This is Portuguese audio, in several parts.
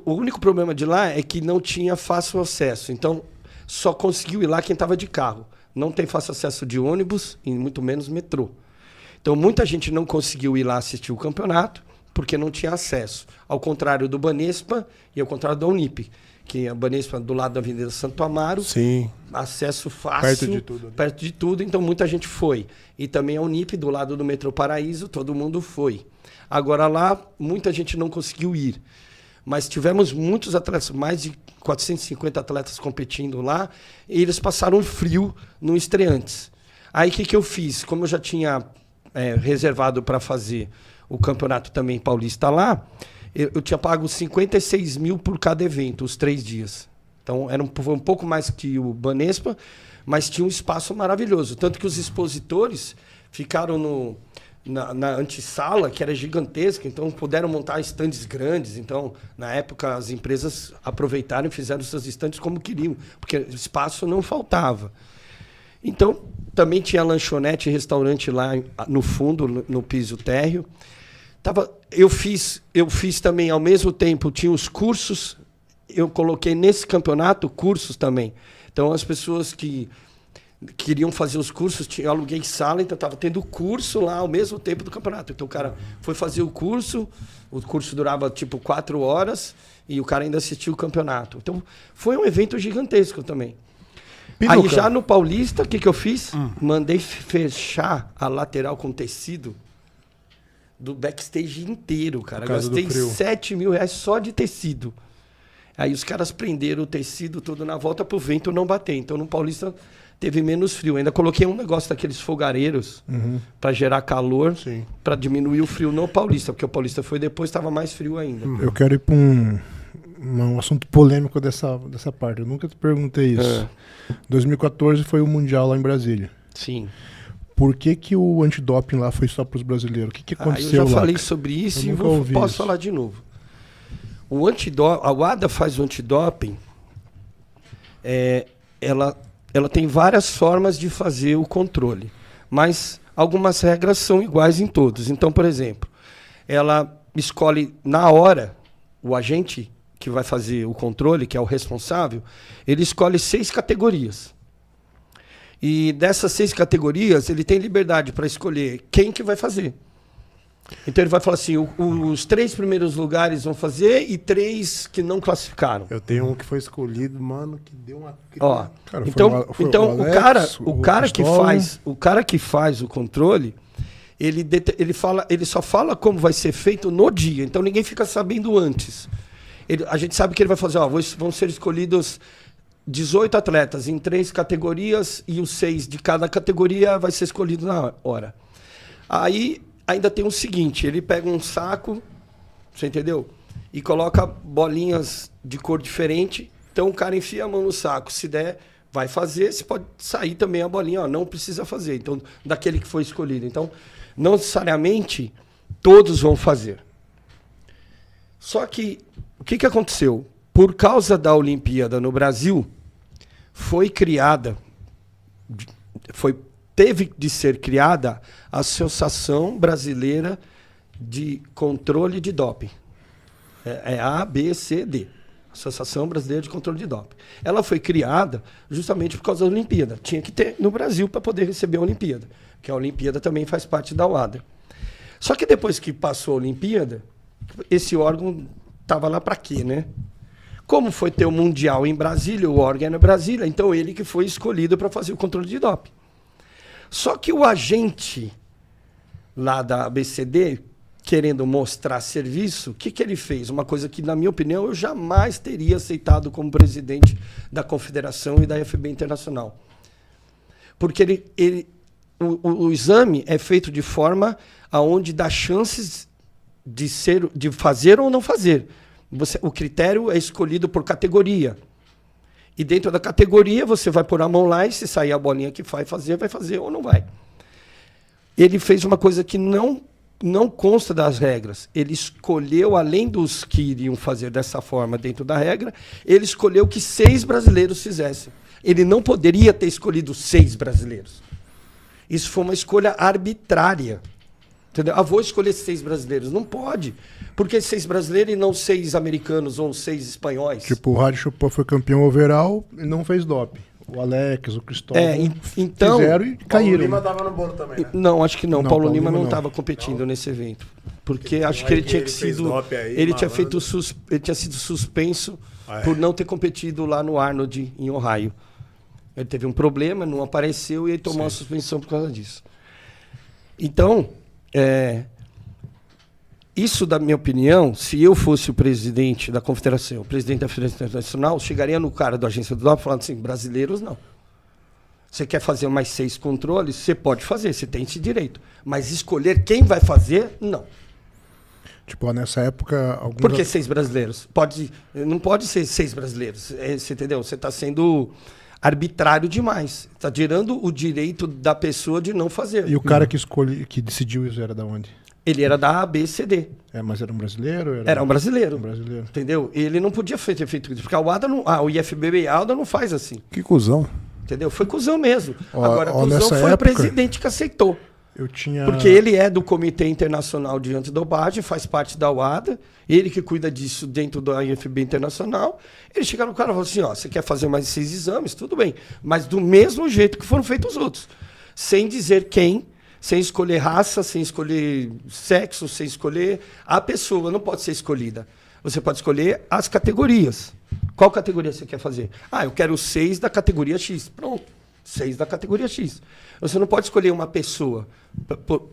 O único problema de lá é que não tinha fácil acesso. Então, só conseguiu ir lá quem estava de carro. Não tem fácil acesso de ônibus e muito menos metrô. Então, muita gente não conseguiu ir lá assistir o campeonato porque não tinha acesso. Ao contrário do Banespa e ao contrário da Unip, que a Banespa do lado da Avenida Santo Amaro, Sim. acesso fácil, perto de tudo, então muita gente foi. E também a Unip do lado do Metrô Paraíso, todo mundo foi. Agora lá, muita gente não conseguiu ir. Mas tivemos muitos atletas, mais de 450 atletas competindo lá, e eles passaram frio no estreantes. Aí o que eu fiz? Como eu já tinha reservado para fazer o campeonato também paulista lá, eu tinha pago 56 mil por cada evento, os 3 dias. Então foi um pouco mais que o Banespa, mas tinha um espaço maravilhoso. Tanto que os expositores ficaram na antessala, que era gigantesca, então puderam montar estandes grandes. Então, na época, as empresas aproveitaram e fizeram seus estandes como queriam, porque espaço não faltava. Então, também tinha lanchonete e restaurante lá no fundo, no piso térreo. Eu fiz também, ao mesmo tempo, tinha os cursos, eu coloquei nesse campeonato cursos também. Então, as pessoas que queriam fazer os cursos, eu aluguei sala, então estava tendo curso lá ao mesmo tempo do campeonato. Então o cara foi fazer o curso durava tipo 4 horas e o cara ainda assistiu o campeonato. Então foi um evento gigantesco também. Pinuca. Aí já no Paulista, o que eu fiz? Mandei fechar a lateral com tecido do backstage inteiro, cara. Gastei 7 mil reais só de tecido. Aí os caras prenderam o tecido todo na volta pro vento não bater. Então no Paulista teve menos frio. Ainda coloquei um negócio daqueles fogareiros para gerar calor, para diminuir o frio no Paulista, porque o Paulista foi depois, estava mais frio ainda. Eu quero ir para um assunto polêmico dessa parte. Eu nunca te perguntei isso. 2014 foi o Mundial lá em Brasília. Sim. Por que o antidoping lá foi só para os brasileiros? O que aconteceu lá? Eu já falei sobre isso e posso falar de novo. A UADA faz o antidoping, ela tem várias formas de fazer o controle, mas algumas regras são iguais em todos. Então, por exemplo, ela escolhe na hora, o agente que vai fazer o controle, que é o responsável, ele escolhe 6 categorias. E dessas 6 categorias, ele tem liberdade para escolher quem que vai fazer. Então ele vai falar assim, os 3 primeiros lugares vão fazer e 3 que não classificaram. Eu tenho um que foi escolhido, mano, que deu uma... Ó, cara, então o cara que faz o controle, ele só fala como vai ser feito no dia. Então ninguém fica sabendo antes. A gente sabe que ele vai fazer, vão ser escolhidos 18 atletas em 3 categorias e os 6 de cada categoria vai ser escolhido na hora. Aí ainda tem o seguinte, ele pega um saco, você entendeu? E coloca bolinhas de cor diferente. Então o cara enfia a mão no saco. Se der, vai fazer. Se pode sair também a bolinha, não precisa fazer. Então, daquele que foi escolhido. Então, não necessariamente todos vão fazer. Só que, o que aconteceu? Por causa da Olimpíada no Brasil, teve de ser criada a Associação Brasileira de Controle de Doping. É A, B, C, D. Associação Brasileira de Controle de Doping. Ela foi criada justamente por causa da Olimpíada. Tinha que ter no Brasil para poder receber a Olimpíada, que a Olimpíada também faz parte da UADA. Só que depois que passou a Olimpíada, esse órgão estava lá para quê, né? Como foi ter o Mundial em Brasília, o órgão é na Brasília, então ele que foi escolhido para fazer o controle de doping. Só que o agente lá da ABCD, querendo mostrar serviço, o que ele fez? Uma coisa que, na minha opinião, eu jamais teria aceitado como presidente da Confederação e da FB Internacional. Porque o exame é feito de forma aonde dá chances de fazer ou não fazer. O critério é escolhido por categoria. E dentro da categoria, você vai pôr a mão lá e se sair a bolinha que vai fazer ou não vai. Ele fez uma coisa que não consta das regras. Ele escolheu, além dos que iriam fazer dessa forma dentro da regra, ele escolheu que 6 brasileiros fizessem. Ele não poderia ter escolhido 6 brasileiros. Isso foi uma escolha arbitrária. Entendeu? Vou escolher 6 brasileiros. Não pode. Por que 6 brasileiros e não 6 americanos ou 6 espanhóis? Tipo, o Rádio Chopin foi campeão overall e não fez doping. O Alex, o Cristóvão então, fizeram e caíram. Paulo Lima tava no bolo também, né? Não, acho que não. Não, Paulo Lima não não. estava competindo nesse evento. Porque acho que ele tinha que sido. Ele tinha sido suspenso por não ter competido lá no Arnold, em Ohio. Ele teve um problema, não apareceu e ele tomou uma suspensão por causa disso. Então, isso, da minha opinião, se eu fosse o presidente da confederação, o presidente da Federação Internacional, chegaria no cara da agência do doping falando assim, brasileiros não. Você quer fazer mais 6 controles? Você pode fazer, você tem esse direito. Mas escolher quem vai fazer, não. Tipo, nessa época... Por que 6 brasileiros? Não pode ser 6 brasileiros. Você entendeu? Você está sendo arbitrário demais. Está tirando o direito da pessoa de não fazer. E o cara que decidiu isso era da onde? Ele era da ABCD. Mas era um brasileiro? Era um brasileiro. Um brasileiro. Entendeu? Ele não podia ter feito isso. Porque o IFBB e a ALDA não faz assim. Que cuzão. Entendeu? Foi cuzão mesmo. Agora, cuzão foi o presidente que aceitou. Porque ele é do Comitê Internacional de Antidopagem, faz parte da UADA, ele que cuida disso dentro da IFB Internacional. Ele chega no cara e fala assim, você quer fazer mais 6 exames? Tudo bem. Mas do mesmo jeito que foram feitos os outros. Sem dizer quem, sem escolher raça, sem escolher sexo, sem escolher a pessoa. Não pode ser escolhida. Você pode escolher as categorias. Qual categoria você quer fazer? Eu quero 6 da categoria X. Pronto. 6 da categoria X. Você não pode escolher uma pessoa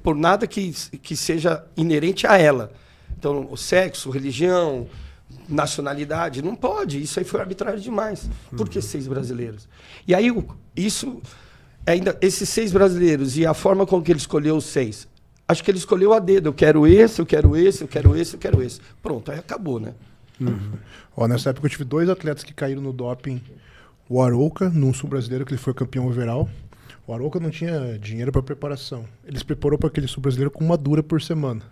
por nada que seja inerente a ela. Então, o sexo, religião, nacionalidade, não pode. Isso aí foi arbitrário demais. Por que 6 brasileiros? E aí, ainda esses 6 brasileiros e a forma com que ele escolheu os 6, acho que ele escolheu a dedo. Eu quero esse, eu quero esse, eu quero esse, eu quero esse. Pronto, aí acabou, né? Nessa época eu tive 2 atletas que caíram no doping. O Arouca, num sul-brasileiro, que ele foi campeão overall. O Arouca não tinha dinheiro para preparação. Ele se preparou para aquele sul-brasileiro com 1 dura por semana.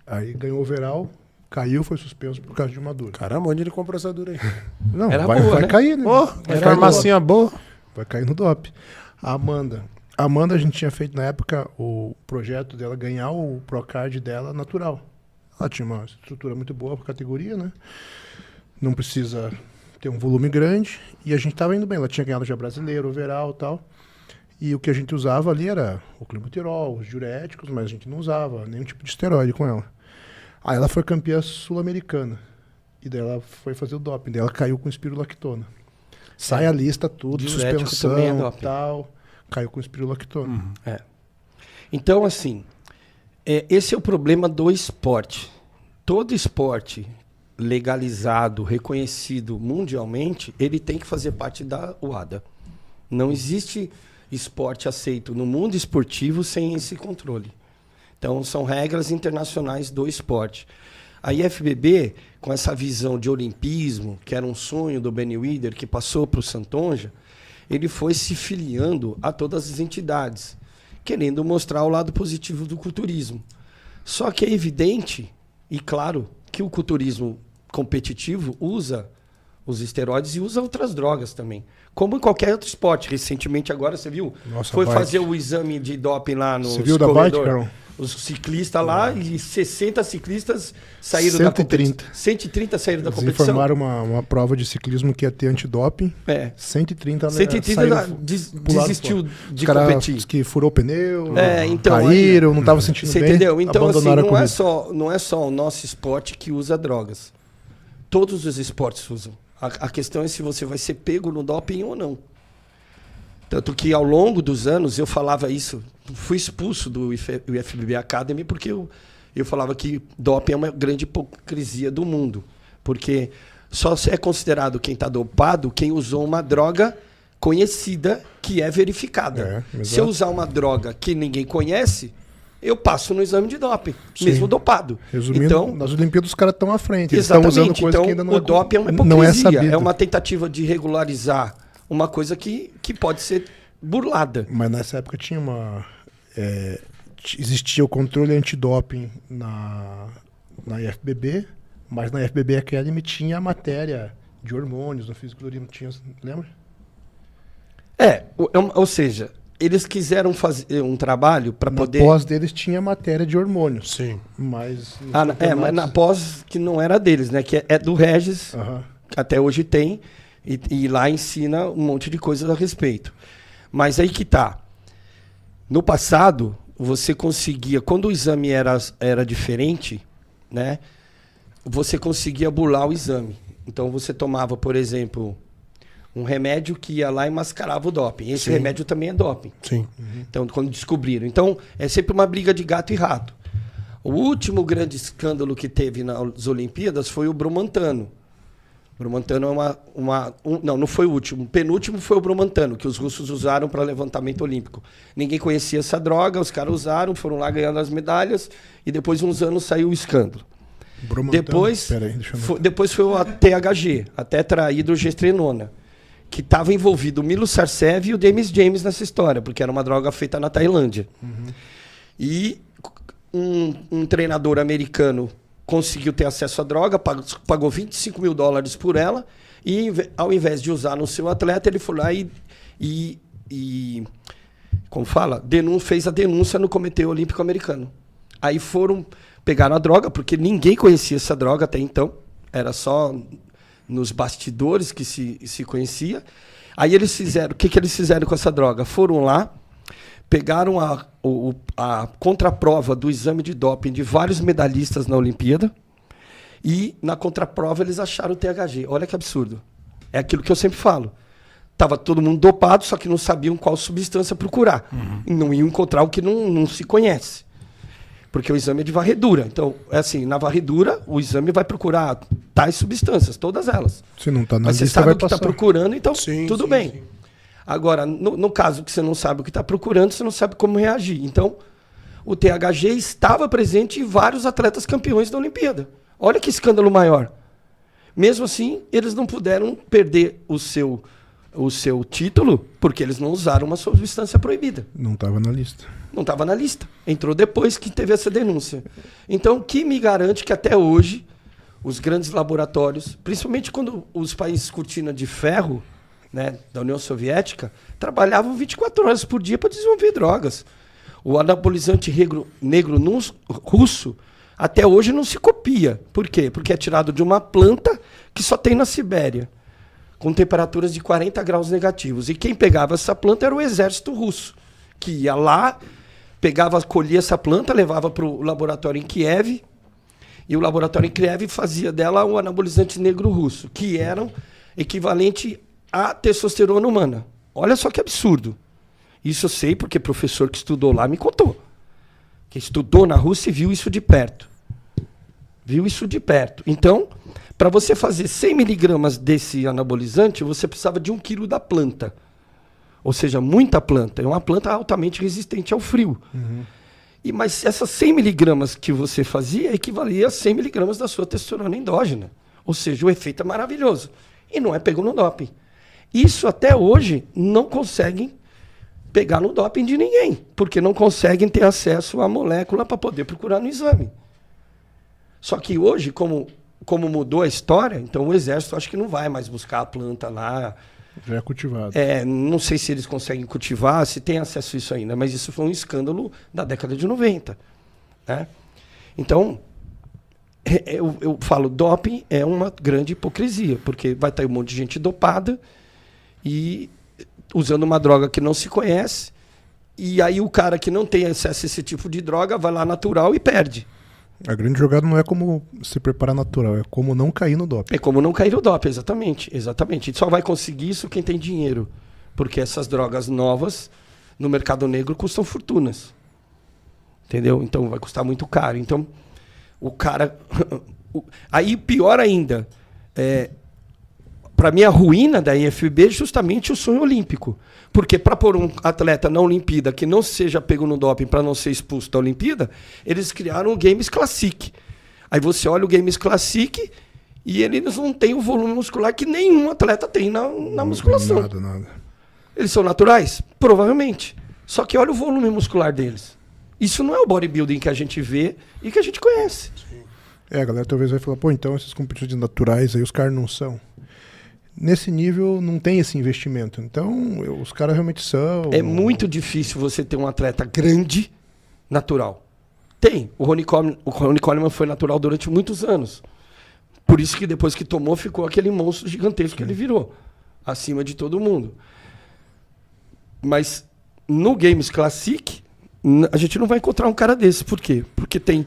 Aí ganhou overall, caiu, foi suspenso por causa de 1 dura. Caramba, onde ele comprou essa dura aí? Não, era vai boa, né? Cair, né? Vai farmacinha boa. Vai cair no doping. A Amanda, a gente tinha feito na época o projeto dela ganhar o Procard dela natural. Ela tinha uma estrutura muito boa para a categoria, né? Não precisa ter um volume grande, e a gente estava indo bem. Ela tinha ganhado já brasileiro, overall e tal. E o que a gente usava ali era o climaterol, os diuréticos, mas a gente não usava nenhum tipo de esteroide com ela. Aí ela foi campeã sul-americana. E daí ela foi fazer o doping. Daí ela caiu com espirulactona. Sai a lista, tudo, suspensão e tal. Caiu com espirulactona. Então, assim, esse é o problema do esporte. Todo esporte legalizado, reconhecido mundialmente, ele tem que fazer parte da UADA. Não existe esporte aceito no mundo esportivo sem esse controle. Então, são regras internacionais do esporte. A IFBB, com essa visão de olimpismo, que era um sonho do Benny Widder, que passou para o Santonja, ele foi se filiando a todas as entidades, querendo mostrar o lado positivo do culturismo. Só que é evidente, e claro, que o culturismo competitivo usa os esteroides e usa outras drogas também. Como em qualquer outro esporte. Recentemente agora, você viu? Foi fazer o exame de doping lá no Você viu da bike, Carol? Os ciclistas lá, e 60 ciclistas saíram da competição. 130 saíram da competição. Eles informaram uma prova de ciclismo que ia ter antidoping. 130 desistiu de competir. Que furou o pneu, então, caíram, não estavam sentindo bem. Você entendeu? Então, assim, não é só o nosso esporte que usa drogas. Todos os esportes usam. A questão é se você vai ser pego no doping ou não. Tanto que ao longo dos anos eu falava isso, fui expulso do IFBB Academy porque eu falava que doping é uma grande hipocrisia do mundo. Porque só é considerado quem está dopado quem usou uma droga conhecida que é verificada. Se eu usar uma droga que ninguém conhece, eu passo no exame de doping, mesmo dopado. Resumindo, então, nas Olimpíadas os caras estão à frente. Eles estão usando coisa que ainda não o doping é uma hipocrisia, é uma tentativa de regularizar uma coisa que pode ser burlada. Mas nessa época tinha existia o controle antidoping na IFBB, mas na IFBB Academy tinha a matéria de hormônios, no fisiculturismo tinha, lembra? Ou seja, eles quiseram fazer um trabalho para poder... Na pós deles tinha matéria de hormônios. Sim. Mas... mas na pós que não era deles, né? Que é do Regis, que até hoje tem, e lá ensina um monte de coisas a respeito. Mas aí que tá. No passado, você conseguia... Quando o exame era diferente, né? Você conseguia burlar o exame. Então você tomava, por exemplo... um remédio que ia lá e mascarava o doping. Esse remédio também é doping. Sim. Então, quando descobriram. Então, é sempre uma briga de gato e rato. O último grande escândalo que teve nas Olimpíadas foi o bromantano. O bromantano é não foi o último. O penúltimo foi o bromantano, que os russos usaram para levantamento olímpico. Ninguém conhecia essa droga, os caras usaram, foram lá ganhando as medalhas, e depois de uns anos saiu o escândalo. Depois foi o THG, a tetrahidrogestrenona, que estava envolvido o Milo Sarcev e o Dennis James nessa história, porque era uma droga feita na Tailândia. E um treinador americano conseguiu ter acesso à droga, pagou $25 mil por ela, e ao invés de usar no seu atleta, ele foi lá como fala? Fez a denúncia no Comitê Olímpico Americano. Aí pegaram a droga, porque ninguém conhecia essa droga até então, era só... nos bastidores que se conhecia. Aí eles fizeram... O que eles fizeram com essa droga? Foram lá, pegaram a contraprova do exame de doping de vários medalhistas na Olimpíada e, na contraprova, eles acharam o THG. Olha que absurdo. É aquilo que eu sempre falo. Tava todo mundo dopado, só que não sabiam qual substância procurar. E não iam encontrar o que não se conhece. Porque o exame é de varredura. Então, é assim, na varredura, o exame vai procurar tais substâncias, todas elas. Se não está na lista, vai passar. Mas você sabe o que está procurando, então tudo bem. Sim. Agora, no caso que você não sabe o que está procurando, você não sabe como reagir. Então, o THG estava presente em vários atletas campeões da Olimpíada. Olha que escândalo maior. Mesmo assim, eles não puderam perder o seu título, porque eles não usaram uma substância proibida. Não estava na lista. Não estava na lista. Entrou depois que teve essa denúncia. Então, o que me garante que até hoje os grandes laboratórios, principalmente quando os países cortina de ferro, né, da União Soviética, trabalhavam 24 horas por dia para desenvolver drogas. O anabolizante negro russo até hoje não se copia. Por quê? Porque é tirado de uma planta que só tem na Sibéria, com temperaturas de 40 graus negativos. E quem pegava essa planta era o exército russo, que ia lá, colhia essa planta, levava para o laboratório em Kiev, e o laboratório em Kiev fazia dela o anabolizante negro russo, que era equivalente à testosterona humana. Olha só que absurdo. Isso eu sei porque professor que estudou lá me contou. Que estudou na Rússia e viu isso de perto. Viu isso de perto. Então, para você fazer 100 miligramas desse anabolizante, você precisava de 1 quilo da planta. Ou seja, muita planta. É uma planta altamente resistente ao frio. Mas essas 100 miligramas que você fazia equivalia a 100 miligramas da sua testosterona endógena. Ou seja, o efeito é maravilhoso. E não é pego no doping. Isso até hoje não conseguem pegar no doping de ninguém, porque não conseguem ter acesso à molécula para poder procurar no exame. Só que hoje, como mudou a história, então o exército acho que não vai mais buscar a planta lá. Já é cultivado. Não sei se eles conseguem cultivar, se tem acesso a isso ainda, mas isso foi um escândalo da década de 90. Né? Então, eu falo, doping é uma grande hipocrisia, porque vai estar um monte de gente dopada e usando uma droga que não se conhece, e aí o cara que não tem acesso a esse tipo de droga vai lá natural e perde. A grande jogada não é como se preparar natural, é como não cair no doping. É como não cair no doping, exatamente. Exatamente. E só vai conseguir isso quem tem dinheiro, porque essas drogas novas no mercado negro custam fortunas. Entendeu? Então vai custar muito caro. Então, o cara... Aí, pior ainda, para mim, a ruína da IFBB é justamente o sonho olímpico. Porque para pôr um atleta na Olimpíada que não seja pego no doping para não ser expulso da Olimpíada, eles criaram o Games Classic. Aí você olha o Games Classic e eles não têm o volume muscular que nenhum atleta tem na musculação. Nada. Eles são naturais? Provavelmente. Só que olha o volume muscular deles. Isso não é o bodybuilding que a gente vê e que a gente conhece. A galera talvez vai falar, então esses competidores naturais aí os caras não são. nesse nível não tem esse investimento. Então, os caras realmente são... É muito difícil você ter um atleta grande, natural. Tem. O Ronnie Coleman foi natural durante muitos anos. Por isso que depois que tomou, ficou aquele monstro gigantesco que ele virou. Acima de todo mundo. Mas no Games Classic, a gente não vai encontrar um cara desse. Por quê? Porque tem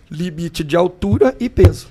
limite de altura e peso.